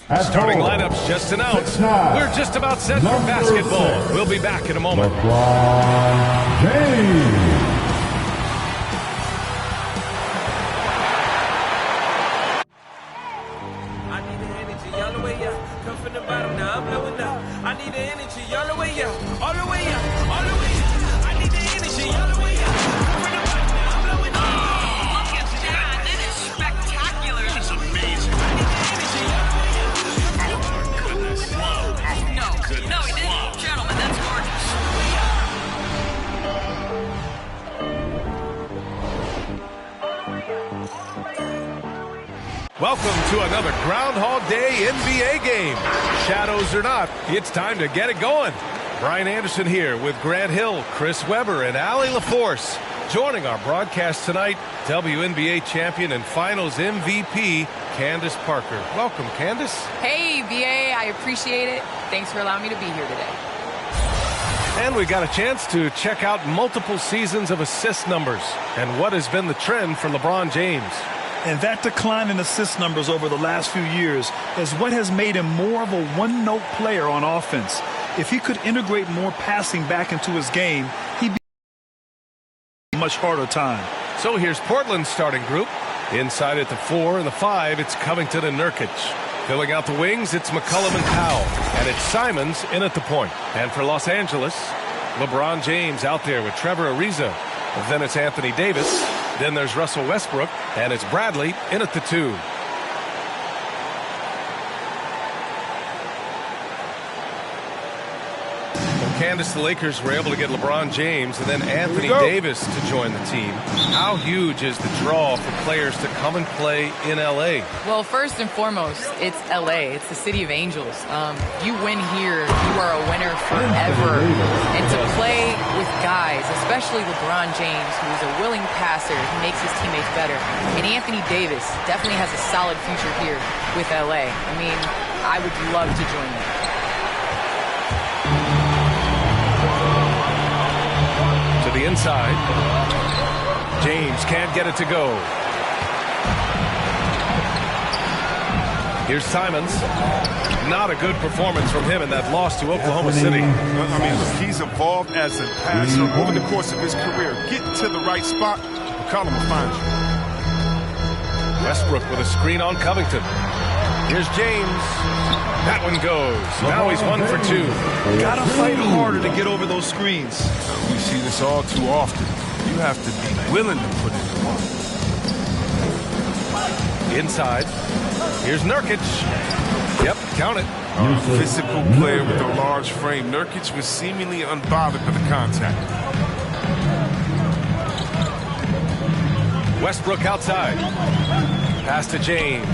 Starting lineups just announced. We're just about set for basketball. We'll be back in a moment. LeBron James. I need the energy all the way up. Come from the bottom, now I'm blowing up. I need the energy all the way up. All the way up. All the way up. I need the energy all the way up. Come from the bottom, now I'm blowing up. Look at that. That is spectacular. That's amazing. I need the energy all the way up. Oh, goodness. Whoa. No, he didn't. Gentlemen, that's gorgeous. Welcome to another Groundhog Day NBA game. Shadows or not, it's time to get it going. Brian Anderson here with Grant Hill, Chris Webber, and Allie LaForce. Joining our broadcast tonight, WNBA champion and finals MVP, Candace Parker. Welcome, Candace. Hey, BA, I appreciate it. Thanks for allowing me to be here today. And we got a chance to check out multiple seasons of assist numbers and what has been the trend for LeBron James. And that decline in assist numbers over the last few years is what has made him more of a one-note player on offense. If he could integrate more passing back into his game, he'd be a much harder time. So here's Portland's starting group. Inside at the 4 and the 5, it's Covington and Nurkic. Filling out the wings, it's McCollum and Powell. And it's Simons in at the point. And for Los Angeles, LeBron James out there with Trevor Ariza. Then it's Anthony Davis. Then there's Russell Westbrook. And it's Bradley in at the 2. Candace, the Lakers were able to get LeBron James and then Anthony Davis to join the team. How huge is the draw for players to come and play in L.A.? Well, first and foremost, it's L.A. It's the city of angels. You win here, you are a winner forever. And to play with guys, especially LeBron James, who's a willing passer, who makes his teammates better, and Anthony Davis definitely has a solid future here with L.A. I mean, I would love to join them. To the inside. James can't get it to go. Here's Simons. Not a good performance from him in that loss to Oklahoma City. I mean, look, he's evolved as a passer over the course of his career. Get to the right spot, McCollum will find you. Westbrook with a screen on Covington. Here's James. That one goes. Now he's 1 for 2. Gotta fight harder to get over those screens. We see this all too often. You have to be willing to put in the work. Inside. Here's Nurkic. Yep, count it. A physical player with a large frame. Nurkic was seemingly unbothered by the contact. Westbrook outside. Pass to James.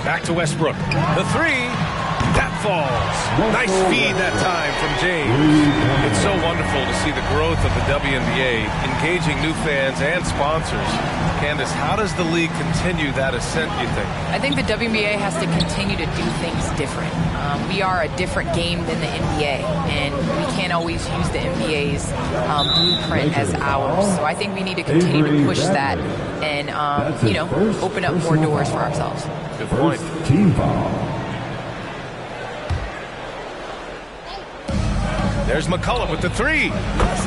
Back to Westbrook. The 3. That falls. Nice feed that time from James. It's so wonderful to see the growth of the WNBA, engaging new fans and sponsors. Candace, how does the league continue that ascent, you think? I think the WNBA has to continue to do things different. We are a different game than the NBA, and we can't always use the NBA's blueprint as ours. So I think we need to continue to push that and, open up more doors for ourselves. Good point. Team foul. There's McCollum with the 3.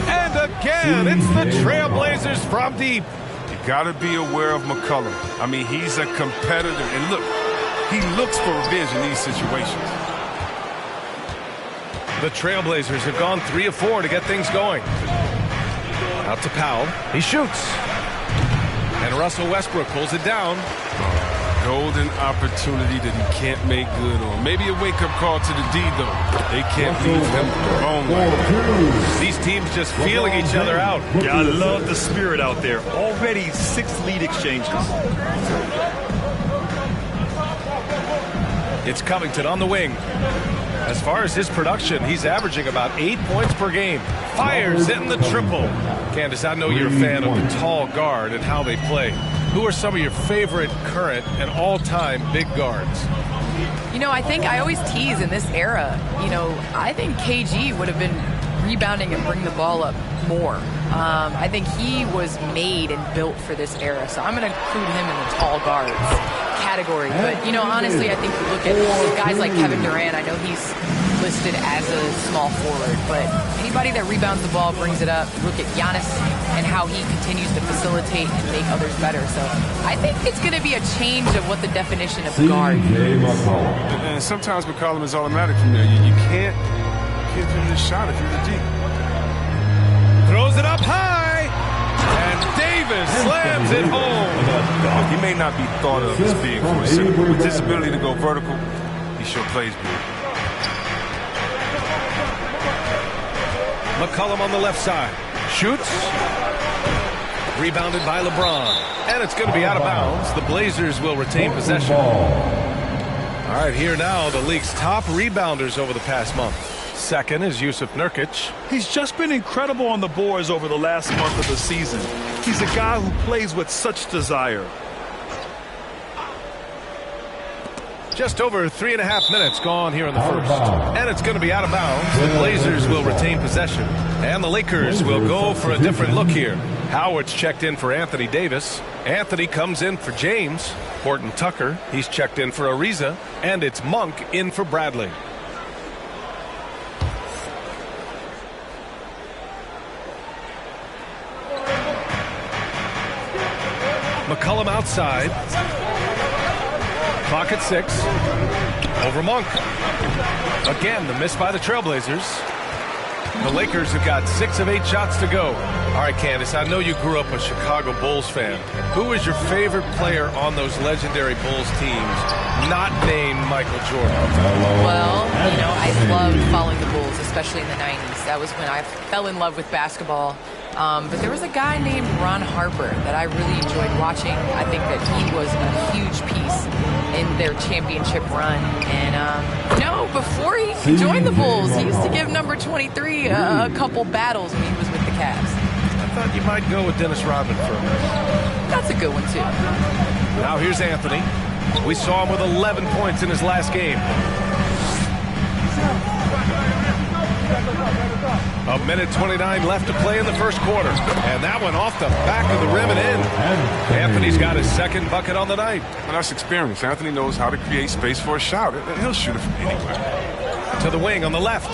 And again, it's the Trailblazers from deep. You got to be aware of McCollum. I mean, he's a competitor. And look, he looks for revenge in these situations. The Trailblazers have gone 3 of 4 to get things going. Out to Powell. He shoots. And Russell Westbrook pulls it down. Golden opportunity that he can't make good on. Maybe a wake-up call to the D, though. They can't leave him alone like that. These teams just feeling each other out. Yeah, I love the spirit out there. Already 6 lead exchanges. It's Covington on the wing. As far as his production, he's averaging about 8 points per game. Fires in the triple. Candace, I know you're a fan of the tall guard and how they play. Who are some of your favorite current and all-time big guards? I think I always tease in this era. I think KG would have been rebounding and bring the ball up more. I think he was made and built for this era, so I'm going to include him in the tall guards. category. But, you know, honestly, I think you look at guys like Kevin Durant. I know he's listed as a small forward, but anybody that rebounds the ball, brings it up. Look at Giannis and how he continues to facilitate and make others better. So I think it's going to be a change of what the definition of guard is. And sometimes McCollum is automatic from there. You can't give him this shot if you're the D. Throws it up high, and Davis slams it home. He may not be thought of as big for a center, but with his ability to go vertical, he sure plays big. McCollum on the left side. Shoots. Rebounded by LeBron. And it's going to be out of bounds. The Blazers will retain possession. All right, here now, the league's top rebounders over the past month. Second is Yusuf Nurkic. He's just been incredible on the boards over the last month of the season. He's a guy who plays with such desire. Just over 3.5 minutes gone here in the first. And it's going to be out of bounds. The Blazers will retain possession. And the Lakers will go for a different look here. Howard's checked in for Anthony Davis. Anthony comes in for James. Horton Tucker, he's checked in for Ariza. And it's Monk in for Bradley. McCollum outside. Clock at 6. Over Monk. Again, the miss by the Trailblazers. The Lakers have got 6 of 8 shots to go. All right, Candace, I know you grew up a Chicago Bulls fan. Who is your favorite player on those legendary Bulls teams, not named Michael Jordan? Well, you know, I loved following the Bulls, especially in the 90s. That was when I fell in love with basketball. But there was a guy named Ron Harper that I really enjoyed watching. I think that he was a huge piece in their championship run. And, you know, before he joined the Bulls, he used to give number 23 a couple battles when he was with the Cavs. I thought you might go with Dennis Rodman for a minute. That's a good one, too. Now here's Anthony. We saw him with 11 points in his last game. A minute 29 left to play in the first quarter. And that one off the back of the rim and in. Anthony's got his second bucket on the night. Well, that's experience. Anthony knows how to create space for a shot. He'll shoot it from anywhere. To the wing on the left.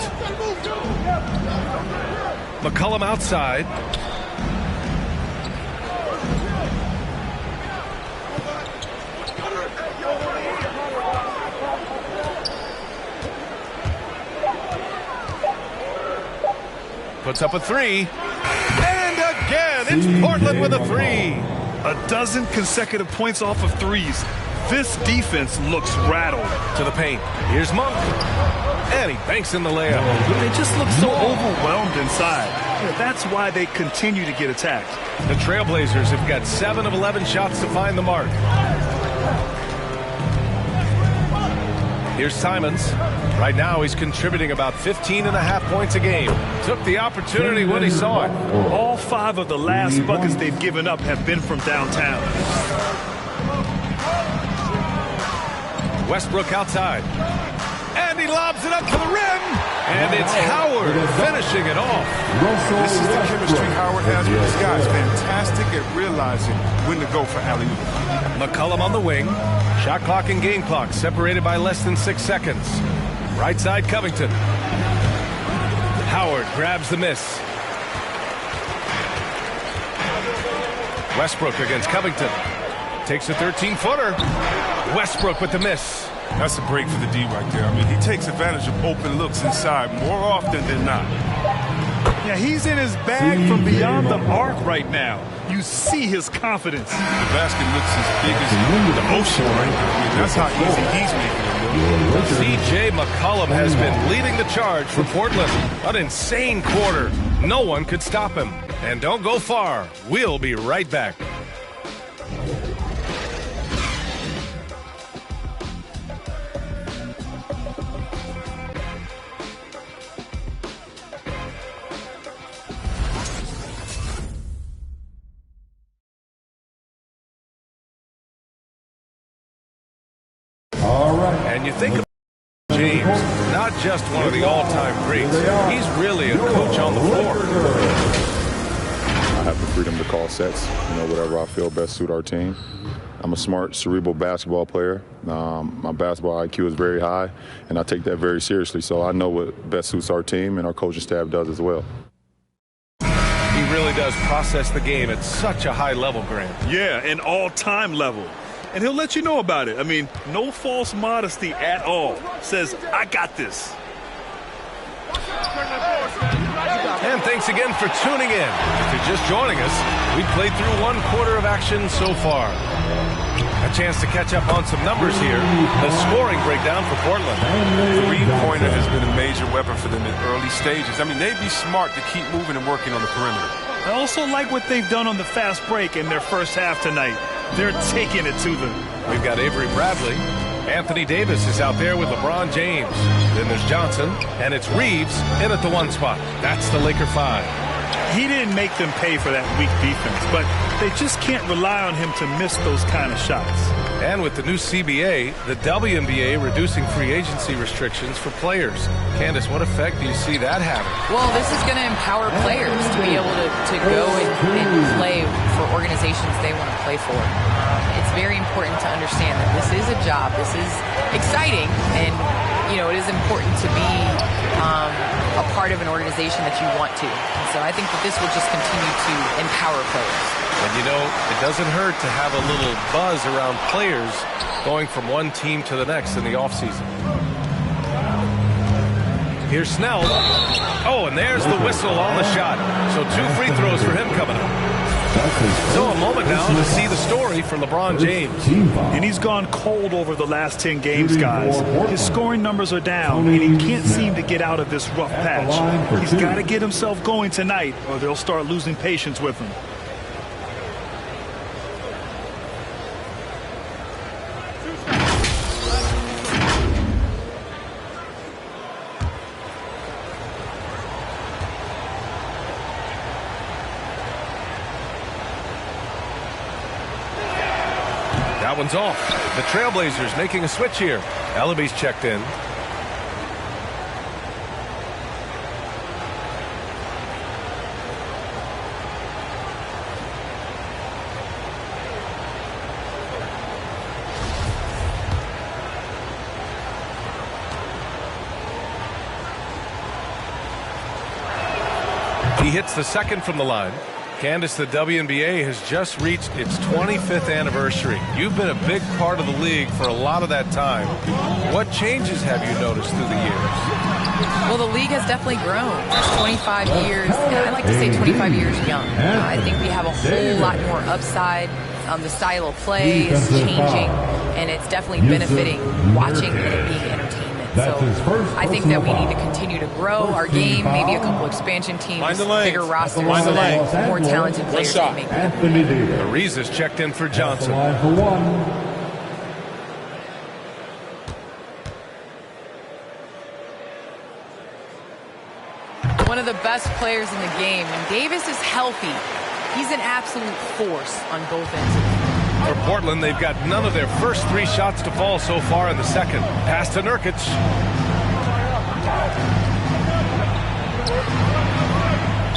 McCollum outside. Puts up a 3. And again, it's Portland with a 3. A dozen consecutive points off of threes. This defense looks rattled. To the paint. Here's Monk. And he banks in the layup. They just look so overwhelmed inside. That's why they continue to get attacked. The Trailblazers have got 7 of 11 shots to find the mark. Here's Simons. Right now he's contributing about 15.5 points a game. Took the opportunity when he saw it. All 5 of the last buckets they've given up have been from downtown. Westbrook outside. And he lobs it up to the rim. And it's Howard finishing it off. This is the chemistry Howard has with his guys. Fantastic at realizing when to go for alley-oop. McCollum on the wing. Shot clock and game clock separated by less than 6 seconds. Right side Covington. Howard grabs the miss. Westbrook against Covington. Takes a 13-footer. Westbrook with the miss. That's a break for the D right there. I mean, he takes advantage of open looks inside more often than not. Yeah, he's in his bag from beyond the arc right now. You see his confidence. The basket looks as big as the ocean right now. I mean, that's how easy he's making it. C.J. McCollum has been leading the charge for Portland. An insane quarter. No one could stop him. And don't go far. We'll be right back. And you think of James, not just one of the all-time greats. He's really a coach on the floor. I have the freedom to call sets, whatever I feel best suit our team. I'm a smart, cerebral basketball player. My basketball IQ is very high, and I take that very seriously. So I know what best suits our team, and our coaching staff does as well. He really does process the game at such a high level, Grant. Yeah, an all-time level. And he'll let you know about it. I mean, no false modesty at all. Says, I got this. And thanks again for tuning in. If you're just joining us, we've played through 1 quarter of action so far. A chance to catch up on some numbers here. The scoring breakdown for Portland. The three-pointer has been a major weapon for them in early stages. I mean, they'd be smart to keep moving and working on the perimeter. I also like what they've done on the fast break in their first half tonight. They're taking it to them. We've got Avery Bradley. Anthony Davis is out there with LeBron James. Then there's Johnson, and it's Reeves in at the 1 spot. That's the Laker 5. He didn't make them pay for that weak defense, but they just can't rely on him to miss those kind of shots. And with the new CBA, the WNBA reducing free agency restrictions for players. Candace, what effect do you see that having? Well, this is going to empower players to be able to go and play for organizations they want to play for. It's very important to understand that this is a job. This is exciting, and it is important to be a part of an organization that you want to. And so I think that this will just continue to empower players. And it doesn't hurt to have a little buzz around players going from one team to the next in the offseason. Here's Snell. Oh, and there's the whistle on the shot. So 2 free throws for him coming up. So a moment now to see the story for LeBron James. And he's gone cold over the last 10 games, guys. His scoring numbers are down, and he can't seem to get out of this rough patch. He's got to get himself going tonight, or they'll start losing patience with him. That one's off. The Trailblazers making a switch here. Ellaby's checked in. He hits the second from the line. Candace, the WNBA has just reached its 25th anniversary. You've been a big part of the league for a lot of that time. What changes have you noticed through the years? Well, the league has definitely grown. 25 years, and I like to say 25 years young. I think we have a whole lot more upside. The style of play is changing, and it's definitely benefiting watching and it being entertainment. So I think that we need to continue to grow our game, maybe a couple expansion teams, bigger rosters, more talented players to make it. Ariza's checked in for Johnson. One of the best players in the game. When Davis is healthy, he's an absolute force on both ends of the floor. For Portland, they've got none of their first 3 shots to fall so far in the second. Pass to Nurkic.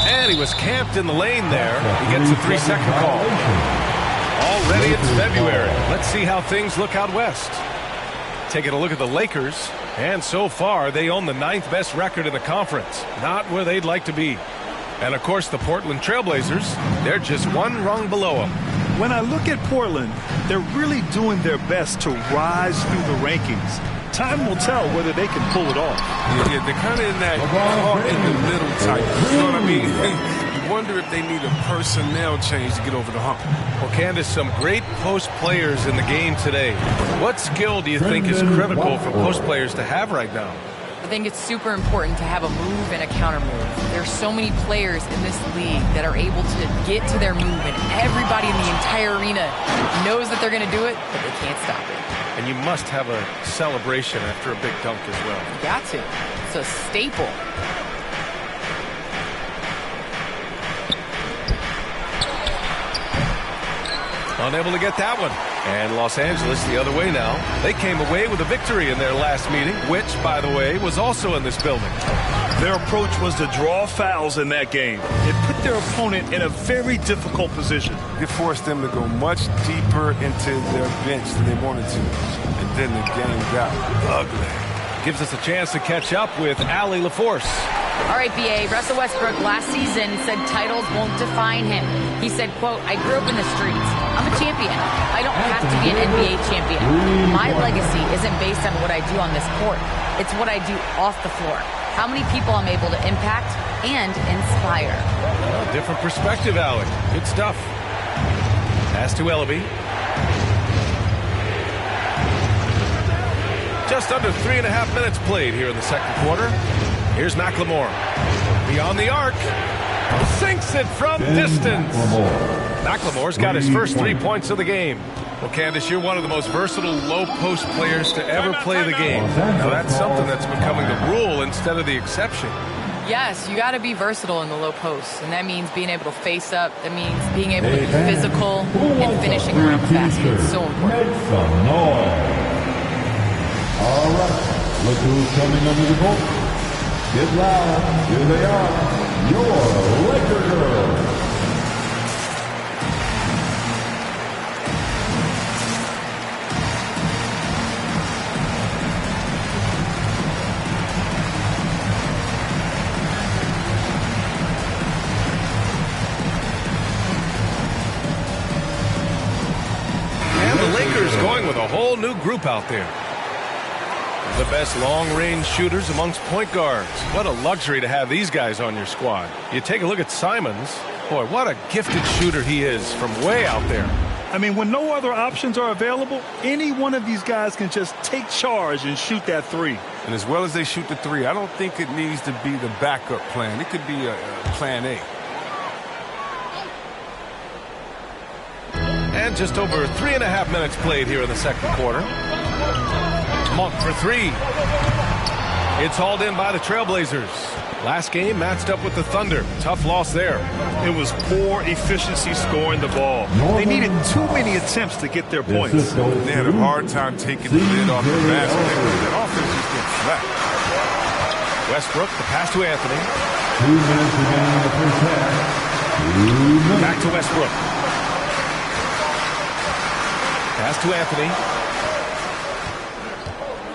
And he was camped in the lane there. He gets a 3-second call. Already it's February. Let's see how things look out west. Taking a look at the Lakers. And so far, they own the 9th best record in the conference. Not where they'd like to be. And, of course, the Portland Trailblazers, they're just 1 rung below them. When I look at Portland, they're really doing their best to rise through the rankings. Time will tell whether they can pull it off. Yeah, they're kind of in that caught in the middle type. You know what I mean? You wonder if they need a personnel change to get over the hump. Well, Candace, some great post players in the game today. What skill do you think is critical for post players to have right now? I think it's super important to have a move and a counter move. There's so many players in this league that are able to get to their move, and everybody in the entire arena knows that they're going to do it, but they can't stop it. And you must have a celebration after a big dunk as well. You got to. It's a staple. Unable to get that one. And Los Angeles the other way now. They came away with a victory in their last meeting, which, by the way, was also in this building. Their approach was to draw fouls in that game. It put their opponent in a very difficult position. It forced them to go much deeper into their bench than they wanted to. And then the game got ugly. Gives us a chance to catch up with Allie LaForce. All right, BA, Russell Westbrook last season said titles won't define him. He said, quote, I grew up in the streets. I'm a champion. I don't have to be an NBA champion. My legacy isn't based on what I do on this court. It's what I do off the floor. How many people I'm able to impact and inspire. A different perspective, Allie. Good stuff. Pass to Ellaby. Just under 3.5 minutes played here in the second quarter. Here's McLemore. Beyond the arc. Sinks it from distance. McLemore's got his first 3 points of the game. Well, Candace, you're one of the most versatile low-post players to ever play the game. Now, that's something that's becoming the rule instead of the exception. Yes, you got to be versatile in the low post, and that means being able to face up. That means being able to be physical and finishing around the basket. It's so important. Make some noise. All right, look who's coming under the boat. Get loud. Here they are, your Laker girls. And the Lakers going with a whole new group out there. The best long-range shooters amongst point guards. What a luxury to have these guys on your squad. You take a look at Simons. Boy, what a gifted shooter he is from way out there. I mean, when no other options are available, any one of these guys can just take charge and shoot that three. And as well as they shoot the three, I don't think it needs to be the backup plan. It could be a plan A. And just over 3.5 minutes played here in the second quarter. Monk for three. It's hauled in by the Trailblazers. Last game matched up with the Thunder. Tough loss there. It was poor efficiency scoring the ball. They needed too many attempts to get their points. They had a hard time taking the lid off the basket. That offense just went flat. Westbrook, the pass to Anthony. 2 minutes remaining in the first half. Back to Westbrook. Pass to Anthony.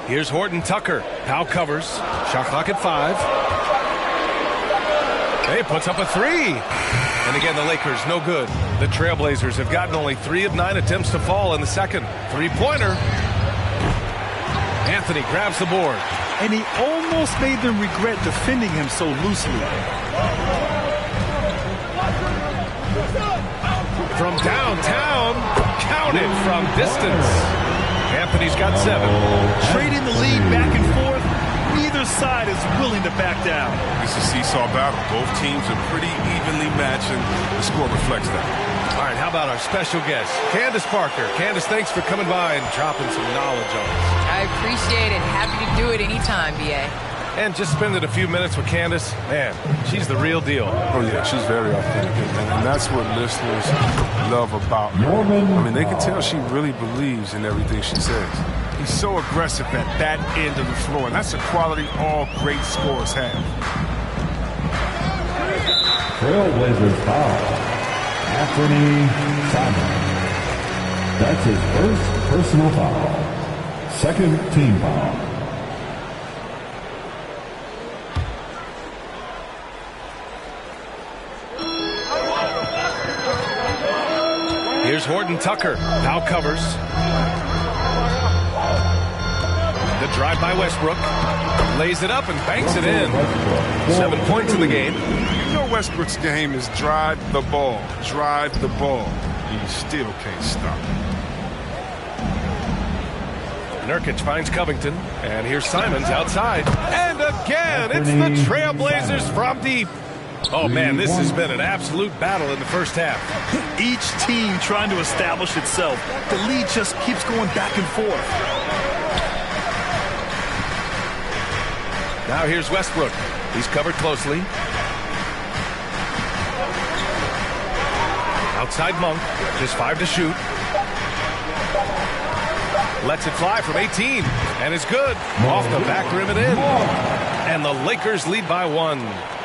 Here's Horton Tucker. Powell covers. Shot clock at 5. Hey, puts up a three. And again, the Lakers, no good. The Trailblazers have gotten only 3 of 9 attempts to fall in the second. Three-pointer. Anthony grabs the board. And he almost made them regret defending him so loosely. From downtown, counted from distance. Anthony's got 7. Trading the lead back and forth, neither side is willing to back down. It's a seesaw battle. Both teams are pretty evenly matched, and the score reflects that. All right, how about our special guest, Candace Parker. Candace, thanks for coming by and dropping some knowledge on us. I appreciate it. Happy to do it anytime, BA. And just spending a few minutes with Candace, man, she's the real deal. Oh, yeah, she's very authentic, and that's what listeners love about her. I mean, they can tell she really believes in everything she says. He's so aggressive at that end of the floor, and that's a quality all great scorers have. Trailblazers foul. Anthony Simons. That's his first personal foul. Second team foul. Here's Horton Tucker. Now covers. The drive by Westbrook. Lays it up and banks it in. 7 points in the game. You know Westbrook's game is drive the ball. Drive the ball. You still can't stop it. Nurkic finds Covington. And here's Simons outside. And again, it's the Trailblazers from deep. Oh, man, this has been an absolute battle in the first half. Each team trying to establish itself. The lead just keeps going back and forth. Now here's Westbrook. He's covered closely. Outside Monk. Just 5 to shoot. Lets it fly from 18. And it's good. Off the back rim and in. And the Lakers lead by 1.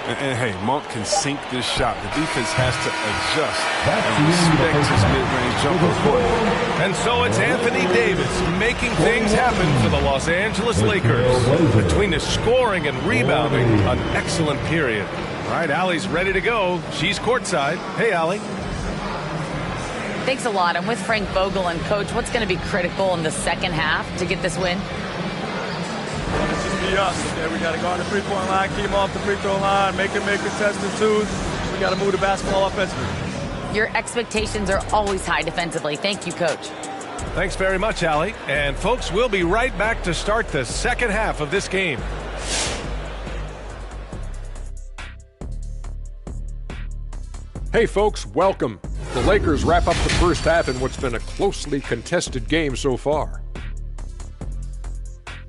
And hey, Monk can sink this shot. The defense has to adjust and respect his mid-range jumper accordingly. And so it's Anthony Davis making things happen for the Los Angeles Lakers. Between his scoring and rebounding, an excellent period. All right, Allie's ready to go. She's courtside. Hey, Allie. Thanks a lot. I'm with Frank Vogel. And, Coach, what's going to be critical in the second half to get this win? It's just be us. Okay? We got to go on the three-point line, keep them off the free throw line, make contested twos. We got to move the basketball offensively. Your expectations are always high defensively. Thank you, Coach. Thanks very much, Allie. And, folks, we'll be right back to start the second half of this game. Hey, folks, welcome. The Lakers wrap up the first half in what's been a closely contested game so far.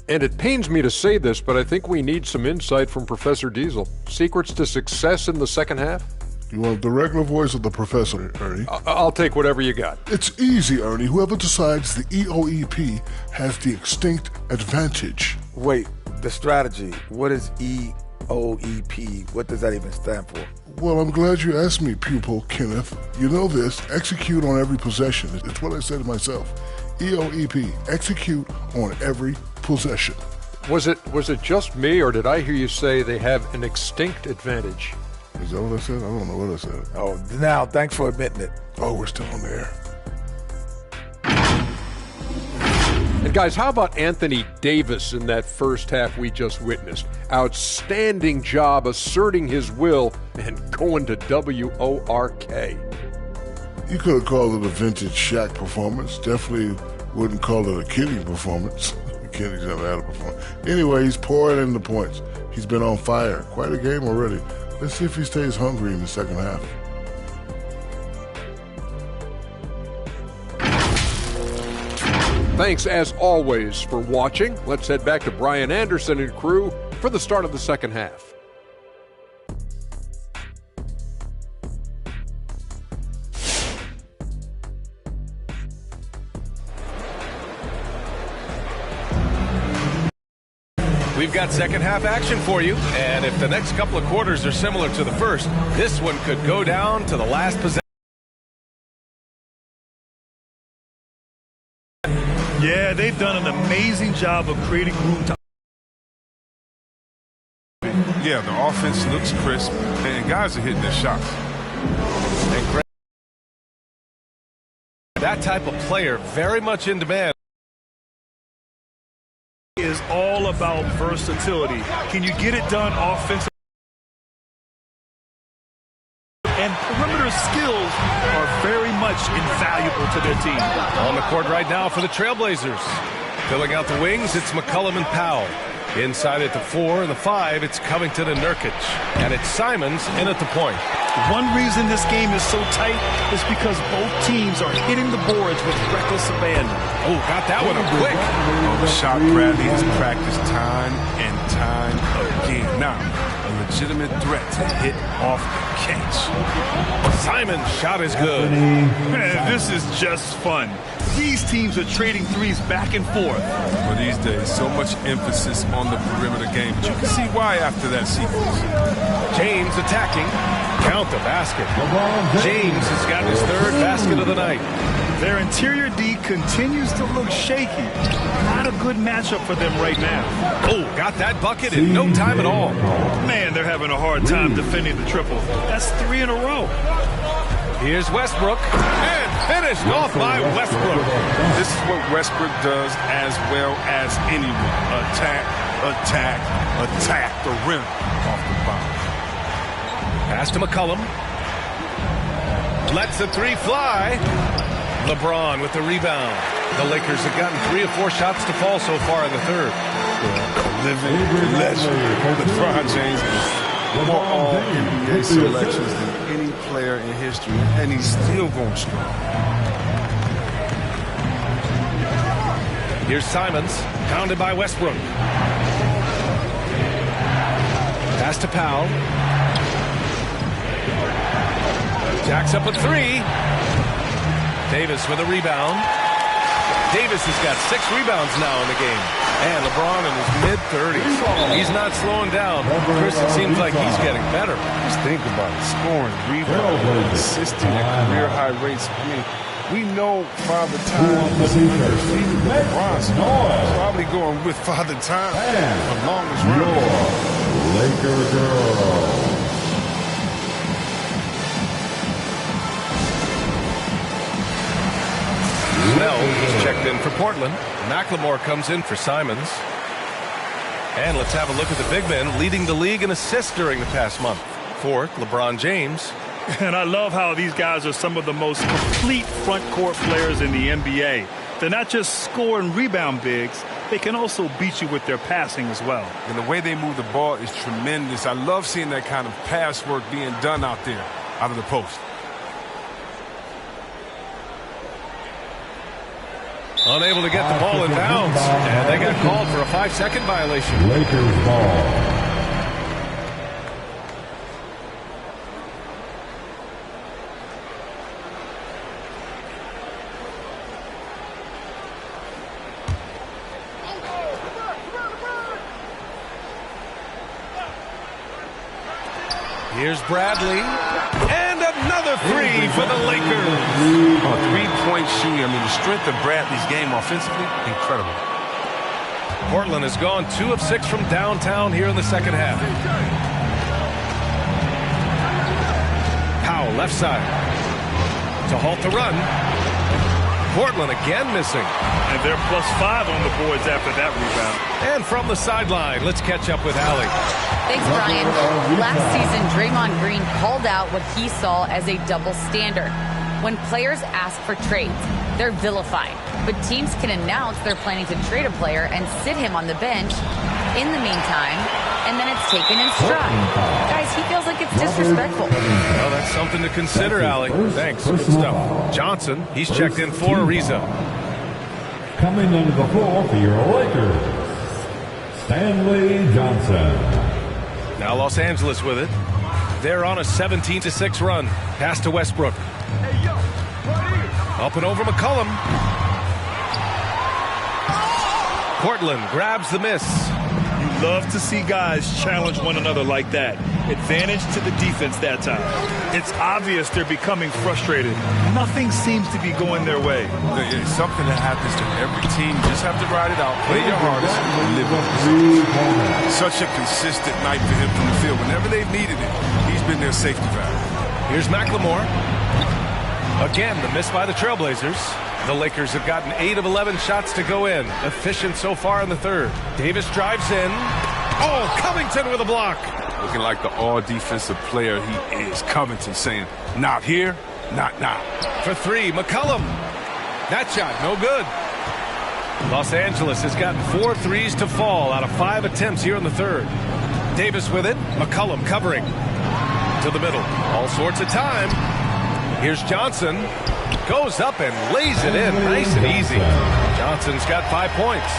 And it pains me to say this, but I think we need some insight from Professor Diesel. Secrets to success in the second half? You want the regular voice of the professor, Ernie? I'll take whatever you got. It's easy, Ernie. Whoever decides the EOEP has the extinct advantage. Wait, the strategy. What is EOEP? What does that even stand for? Well, I'm glad you asked me, pupil Kenneth. You know this, execute on every possession. It's what I said to myself. EOEP, execute on every possession. Was it just me, or did I hear you say they have an extinct advantage? Is that what I said? I don't know what I said. Oh, now, thanks for admitting it. Oh, we're still on the air. And guys, how about Anthony Davis in that first half we just witnessed? Outstanding job asserting his will and going to WORK. You could have called it a vintage Shaq performance. Definitely wouldn't call it a Kenny performance. Kenny's never had a performance. Anyway, he's pouring in the points. He's been on fire. Quite a game already. Let's see if he stays hungry in the second half. Thanks, as always, for watching. Let's head back to Brian Anderson and crew for the start of the second half. We've got second half action for you, and if the next couple of quarters are similar to the first, this one could go down to the last possession. Yeah, they've done an amazing job of creating room to... Yeah, the offense looks crisp, and guys are hitting their shots. And that type of player, very much in demand. Is all about versatility. Can you get it done offensively? And perimeter skills are very much invaluable to their team. On the court right now for the Trailblazers. Filling out the wings, it's McCollum and Powell. Inside at the 4 and the 5, it's Covington and Nurkic. And it's Simons in at the point. One reason this game is so tight is because both teams are hitting the boards with reckless abandon. Oh, got that one up quick. Oh, the shot Bradley has practiced time and time again. Now, a legitimate threat to hit off the catch. Simon's shot is good. Man, this is just fun. These teams are trading threes back and forth. Well, these days, so much emphasis on the perimeter game, but you can see why after that sequence. James attacking. Count the basket. James has got his third basket of the night. Their interior D continues to look shaky. Not a good matchup for them right now. Oh, got that bucket in no time at all. Man, they're having a hard time defending the triple. That's 3 in a row. Here's Westbrook. And finished off by Westbrook. This is what Westbrook does as well as anyone. Attack, attack, attack the rim off the bounce. Pass to McCollum. Lets the 3 fly. LeBron with the rebound. The Lakers have gotten 3 or 4 shots to fall so far in the third. Living legend. LeBron James is more all-NBA selections than any player in history, and he's still going strong. Here's Simons, pounded by Westbrook. Pass to Powell. Jacks up a 3. Davis with a rebound. Davis has got 6 rebounds now in the game. And LeBron in his mid-30s. He's not slowing down. Chris, it seems like he's getting better. Just think about it. Scoring, rebounding, assisting at career high rates. I mean, we know Father Time is undefeated. LeBron's probably going with Father Time for the longest run. Laker girl. Snell is checked in for Portland. McLemore comes in for Simons. And let's have a look at the big men leading the league in assists during the past month. Fourth, LeBron James. And I love how these guys are some of the most complete front court players in the NBA. They're not just score and rebound bigs. They can also beat you with their passing as well. And the way they move the ball is tremendous. I love seeing that kind of pass work being done out there, out of the post. Unable to get the ball in bounds. And they got called for a 5-second violation. Lakers ball. Here's Bradley. And another three for the Lakers. Three-point shooting. I mean, the strength of Bradley's game offensively, incredible. Portland has gone 2 of 6 from downtown here in the second half. Powell, left side. To halt the run. Portland again missing. And they're +5 on the boards after that rebound. And from the sideline, let's catch up with Allie. Thanks, Brian. Last season, Draymond Green called out what he saw as a double standard. When players ask for trades, they're vilified. But teams can announce they're planning to trade a player and sit him on the bench in the meantime, and then it's taken in stride. Guys, he feels like it's disrespectful. Well, that's something to consider, Allie. Thanks. Good stuff. Johnson, he's checked in for Ariza. Coming into the floor for your Lakers, Stanley Johnson. Now Los Angeles with it. They're on a 17-6 run. Pass to Westbrook. Up and over McCollum. Portland grabs the miss. You love to see guys challenge one another like that. Advantage to the defense that time. It's obvious they're becoming frustrated. Nothing seems to be going their way. It's something that happens to every team. You just have to ride it out, play your hardest, and live with it. Such a consistent night for him from the field. Whenever they've needed it, he's been their safety valve. Here's McLemore. Again, the miss by the Trailblazers. The Lakers have gotten 8 of 11 shots to go in. Efficient so far in the third. Davis drives in. Oh, Covington with a block. Looking like the all-defensive player he is. Covington saying, not here, not now. For 3, McCollum. That shot, no good. Los Angeles has gotten 4 threes to fall out of 5 attempts here in the third. Davis with it. McCollum covering. To the middle. All sorts of time. Here's Johnson. Goes up and lays it in. Nice and easy. Johnson's got 5 points.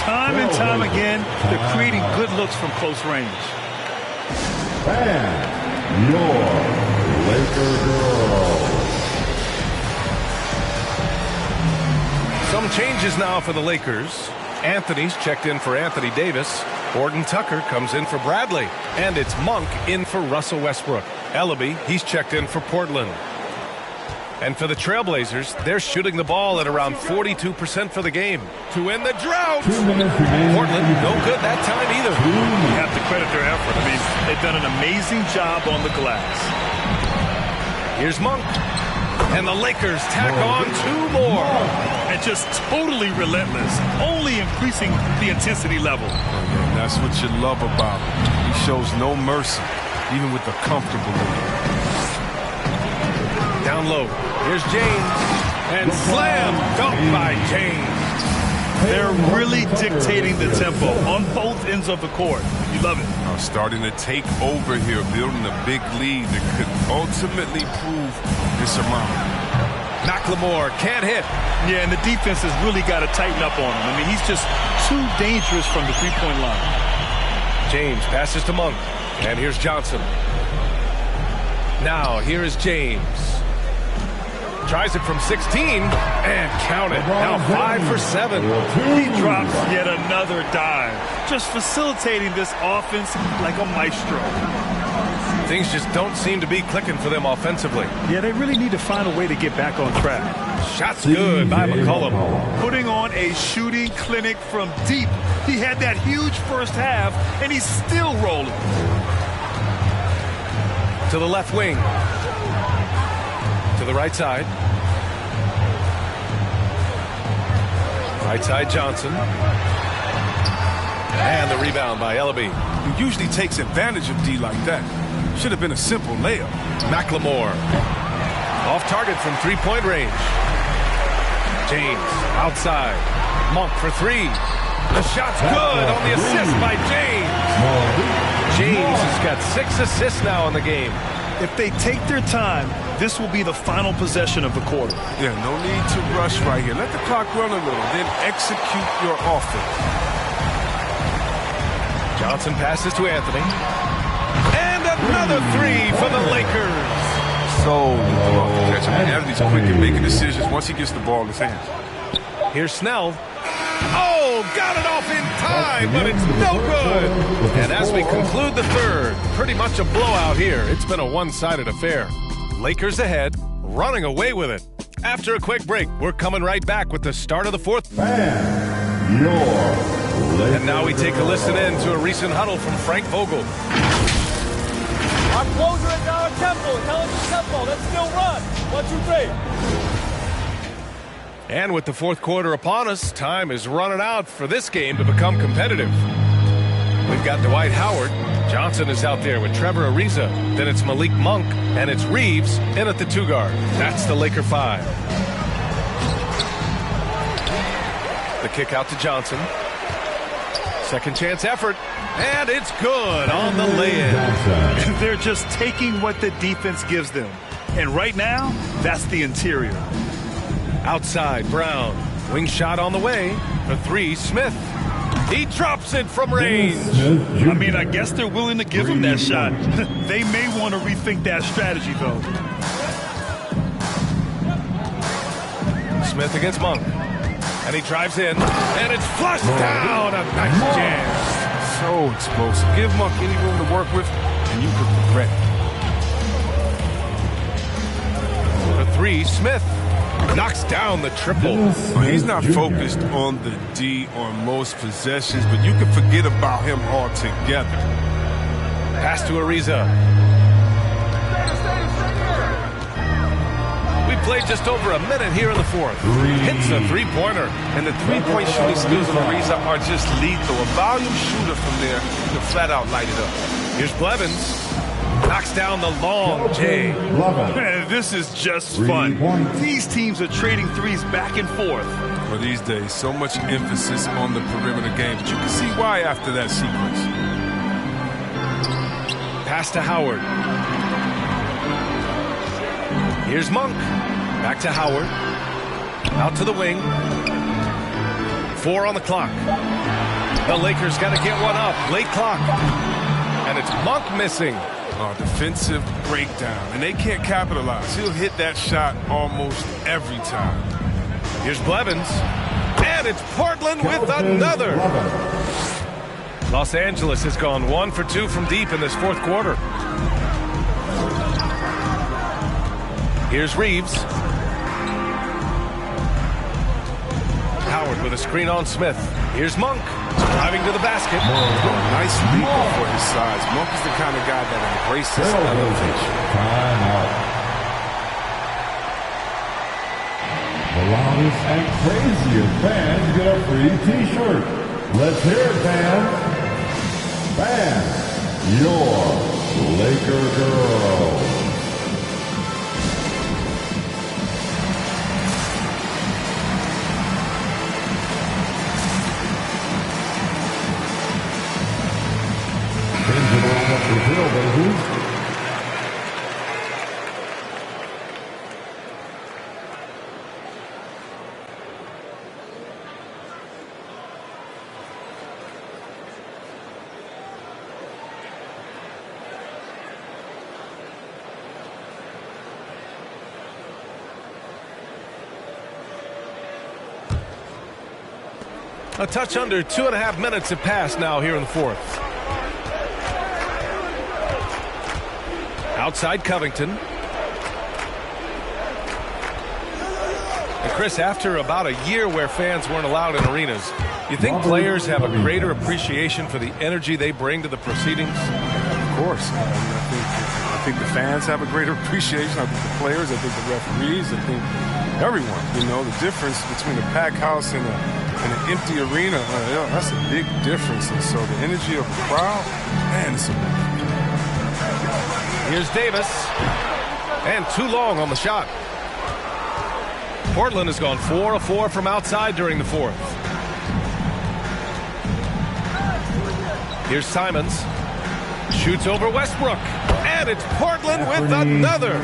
Time and time again, they're creating good looks from close range. And your Laker girl. Some changes now for the Lakers. Anthony's checked in for Anthony Davis. Gordon Tucker comes in for Bradley. And it's Monk in for Russell Westbrook. Ellaby, he's checked in for Portland. And for the Trailblazers, they're shooting the ball at around 42% for the game. To end the drought! Portland, no good that time either. You have to credit their effort. I mean, they've done an amazing job on the glass. Here's Monk. And the Lakers tack on 2 more. And just totally relentless, only increasing the intensity level. And that's what you love about him. He shows no mercy, even with the comfortable lead. Down low. Here's James. And slam dunk by James. They're really dictating the tempo on both ends of the court. You love it. Starting to take over here, building a big lead that could ultimately prove insurmountable. McLemore can't hit. Yeah, and the defense has really got to tighten up on him. I mean, he's just too dangerous from the three-point line. James passes to Monk. And here's Johnson. Now, here is James. Tries it from 16 and count it. Now 5 for 7. He drops yet another another dive, just facilitating this offense like a maestro. Things just don't seem to be clicking for them offensively. Yeah, they really need to find a way to get back on track. Shot's good by McCollum. Putting on a shooting clinic from deep. He had that huge first half, and he's still rolling. To the left wing. To the right side. Right side Johnson. And the rebound by Ellaby. He usually takes advantage of D like that. Should have been a simple layup. McLemore. Off target from three-point range. James outside. Monk for three. The shot's good on the assist by James. James has got 6 assists now in the game. If they take their time, this will be the final possession of the quarter. Yeah, no need to rush right here. Let the clock run a little, then execute your offense. Johnson passes to Anthony. And another three for the Lakers. So catch him. Anthony's quick at making decisions once he gets the ball in his hands. Here's Snell. Oh, got it off in time, but it's no good. And as we conclude the third, pretty much a blowout here. It's been a one-sided affair. Lakers ahead, running away with it. After a quick break, we're coming right back with the start of the fourth. And now we take a listen in to a recent huddle from Frank Vogel. Our closer is our tempo. Tell us the tempo. Let's still run. 1, 2, 3. And with the fourth quarter upon us, time is running out for this game to become competitive. We've got Dwight Howard. Johnson is out there with Trevor Ariza. Then it's Malik Monk, and it's Reeves in at the 2 guard. That's the Laker 5. The kick out to Johnson. Second chance effort, and it's good on the lay-in. They're just taking what the defense gives them. And right now, that's the interior. Outside, Brown. Wing shot on the way. For 3, Smith. He drops it from range. I mean, I guess they're willing to give him that shot. They may want to rethink that strategy, though. Smith against Monk. And he drives in. And it's flushed down. A nice jam. So explosive. Give Monk any room to work with, and you could regret it. For 3, Smith. Knocks down the triple. Well, he's not focused on the D on most possessions, but you can forget about him altogether. Pass to Ariza. We played just over a minute here in the fourth. Hits a three-pointer. And the three-point shooting skills of Ariza are just lethal. A volume shooter from there can flat out light it up. Here's Blevins. Knocks down the long J. This is just fun. These teams are trading threes back and forth. For these days, so much emphasis on the perimeter game, but you can see why after that sequence. Pass to Howard. Here's Monk. Back to Howard. Out to the wing. 4 on the clock. The Lakers got to get one up. Late clock. And it's Monk missing. Defensive breakdown, and they can't capitalize. He'll hit that shot almost every time. Here's Blevins, and it's Portland with another. Los Angeles has gone 1 for 2 from deep in this fourth quarter. Here's Reeves. Howard with a screen on Smith. Here's Monk. Driving to the basket. Nice leap for his size. Monk is the kind of guy that embraces elevation. Timeout. The loudest and craziest fans get a free T-shirt. Let's hear it, fans. Fans, your Laker girl. Brazil, baby. A touch under 2.5 minutes have passed now here in the fourth. Outside Covington. And Chris, after about a year where fans weren't allowed in arenas, you think players have a greater appreciation for the energy they bring to the proceedings? Of course. I think the fans have a greater appreciation. I think the players, I think the referees, I think everyone. You know, the difference between a packed house and an empty arena, that's a big difference. And so the energy of the crowd, man, it's amazing. Here's Davis. And too long on the shot. Portland has gone 4 of 4 from outside during the fourth. Here's Simons. Shoots over Westbrook. And it's Portland with another.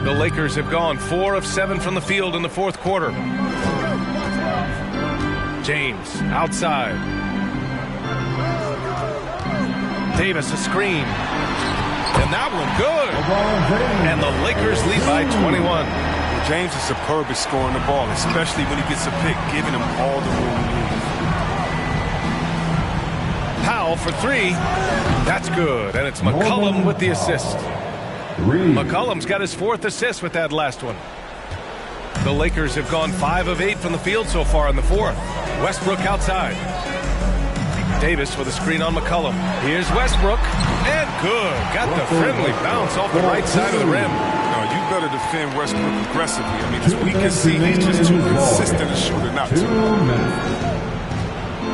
The Lakers have gone 4 of 7 from the field in the fourth quarter. James outside. Davis a screen. And that one good. And the Lakers lead by 21. Well, James is superb at scoring the ball, especially when he gets a pick, giving him all the room he needs. Powell for 3. That's good. And it's McCollum with the assist. McCollum's got his 4th assist with that last one. The Lakers have gone 5 of 8 from the field so far in the fourth. Westbrook outside. Davis with a screen on McCollum. Here's Westbrook. And good. Got the friendly bounce off the right side of the rim. No, you better defend Westbrook aggressively. I mean, as we can see, he's just too consistent a shooter not to.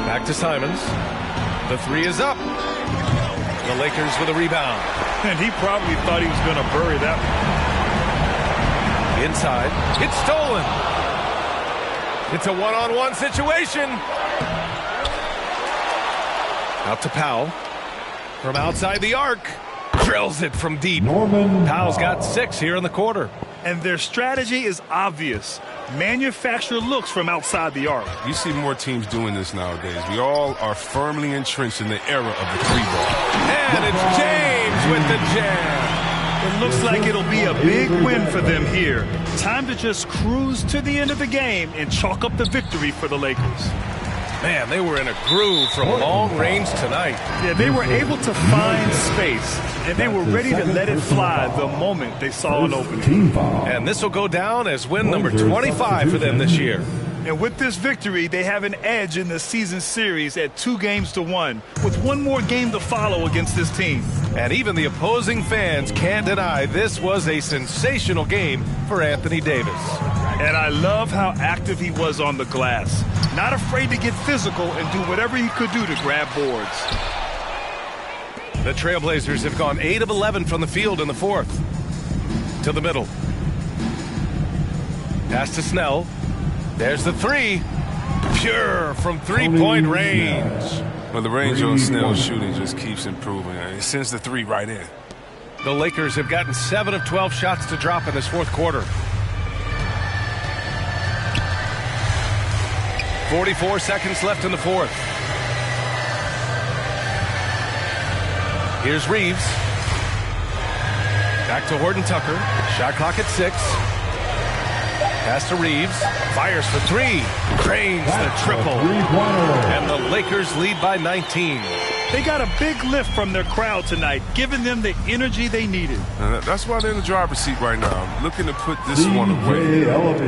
Back to Simons. The 3 is up. The Lakers with a rebound. And he probably thought he was going to bury that one. Inside. It's stolen. It's a one-on-one situation. Out to Powell. From outside the arc. Drills it from deep. Powell's got 6 here in the quarter. And their strategy is obvious. Manufacture looks from outside the arc. You see more teams doing this nowadays. We all are firmly entrenched in the era of the 3-ball. And it's James with the jam. It looks like it'll be a big win for them here. Time to just cruise to the end of the game and chalk up the victory for the Lakers. Man, they were in a groove from long range tonight. Yeah, they were able to find space, and they were ready to let it fly the moment they saw an opening. And this will go down as win number 25 for them this year. And with this victory, they have an edge in the season series at 2-1, with one more game to follow against this team. And even the opposing fans can't deny this was a sensational game for Anthony Davis. And I love how active he was on the glass. Not afraid to get physical and do whatever he could do to grab boards. The Trailblazers have gone 8 of 11 from the field in the fourth. To the middle. Pass to Snell. There's the 3. Pure from 3-point range. Well, the range on Snell's shooting just keeps improving. It sends the 3 right in. The Lakers have gotten 7 of 12 shots to drop in this fourth quarter. 44 seconds left in the fourth. Here's Reeves. Back to Horton Tucker. Shot clock at 6. Pass to Reeves. Fires for 3. Drains the triple. And the Lakers lead by 19. They got a big lift from their crowd tonight, giving them the energy they needed. That's why they're in the driver's seat right now, looking to put this one away.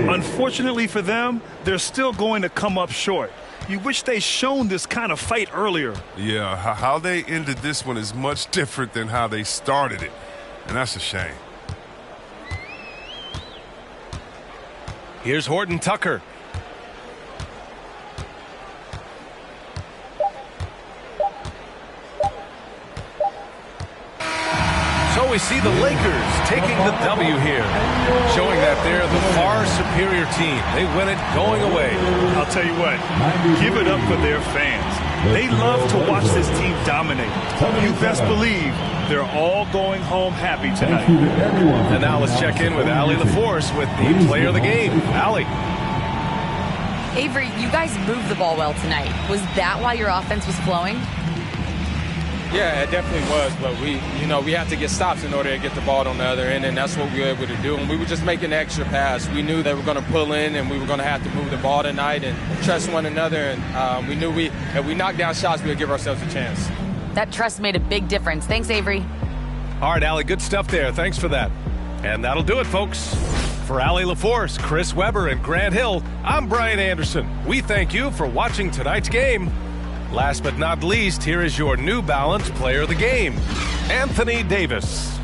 Unfortunately for them, they're still going to come up short. You wish they shown this kind of fight earlier. Yeah, how they ended this one is much different than how they started it, and that's a shame. Here's Horton Tucker. So we see the Lakers taking the W here, showing that they're the far superior team. They win it going away. I'll tell you what, give it up for their fans. They love to watch this team dominate. You best believe they're all going home happy tonight. And now let's check in with Allie LaForce with the player of the game. Allie. Avery, you guys moved the ball well tonight. Was that why your offense was flowing? Yeah, it definitely was, but we had to get stops in order to get the ball on the other end, and that's what we were able to do. And we were just making an extra pass. We knew they were going to pull in, and we were going to have to move the ball tonight and trust one another. And we knew if we knocked down shots, we would give ourselves a chance. That trust made a big difference. Thanks, Avery. All right, Allie, good stuff there. Thanks for that. And that'll do it, folks. For Allie LaForce, Chris Webber, and Grant Hill, I'm Brian Anderson. We thank you for watching tonight's game. Last but not least, here is your New Balance Player of the Game, Anthony Davis.